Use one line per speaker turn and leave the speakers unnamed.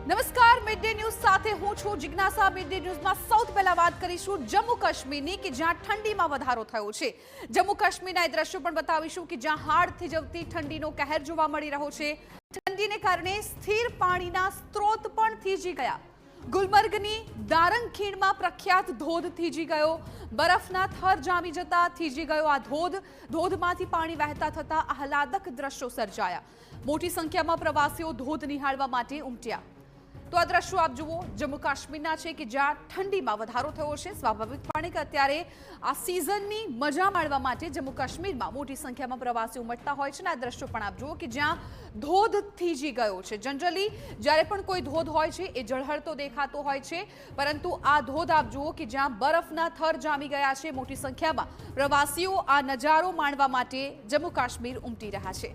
નમસ્કાર, mid day news સાથે હું છું જિજ્ઞાસા। મિડ ડે ન્યૂઝમાં સૌથી પહેલા વાત કરીશું જમ્મુ કાશ્મીરની કે જ્યાં ઠંડીમાં વધારો થયો છે। જમ્મુ કાશ્મીરના એ દ્રશ્યો પણ બતાવીશું કે જ્યાં હાડ થીજવતી ઠંડીનો કહેર જોવા મળી રહ્યો છે। ઠંડીને કારણે સ્થિર પાણીના સ્ત્રોત પણ થીજી ગયા। ગુલમર્ગની દારંગ ખીણમાં પ્રખ્યાત ધોધ થીજી ગયો। બરફના થર જામી જતા થીજી ગયો આ ધોધમાંથી પાણી વહેતા થતા આહલાદક દ્રશ્યો સર્જાયા। મોટી સંખ્યામાં પ્રવાસીઓ ધોધ નિહાળવા માટે ઉમટ્યા। તો આ દ્રશ્યો આપ જુઓ જમ્મુ કાશ્મીરના છે કે જ્યાં ઠંડીમાં વધારો થયો છે। સ્વાભાવિકપણે કે અત્યારે આ સિઝનની મજા માણવા માટે જમ્મુ કાશ્મીરમાં મોટી સંખ્યામાં પ્રવાસીઓ ઉમટતા હોય છે। અને આ દ્રશ્યો પણ આપ જુઓ કે જ્યાં ધોધ થીજી ગયો છે। જનરલી જ્યારે પણ કોઈ ધોધ હોય છે એ ઝળહળતો દેખાતો હોય છે, પરંતુ આ ધોધ આપ જુઓ કે જ્યાં બરફના થર જામી ગયા છે। મોટી સંખ્યામાં પ્રવાસીઓ આ નજારો માણવા માટે જમ્મુ કાશ્મીર ઉમટી રહ્યા છે।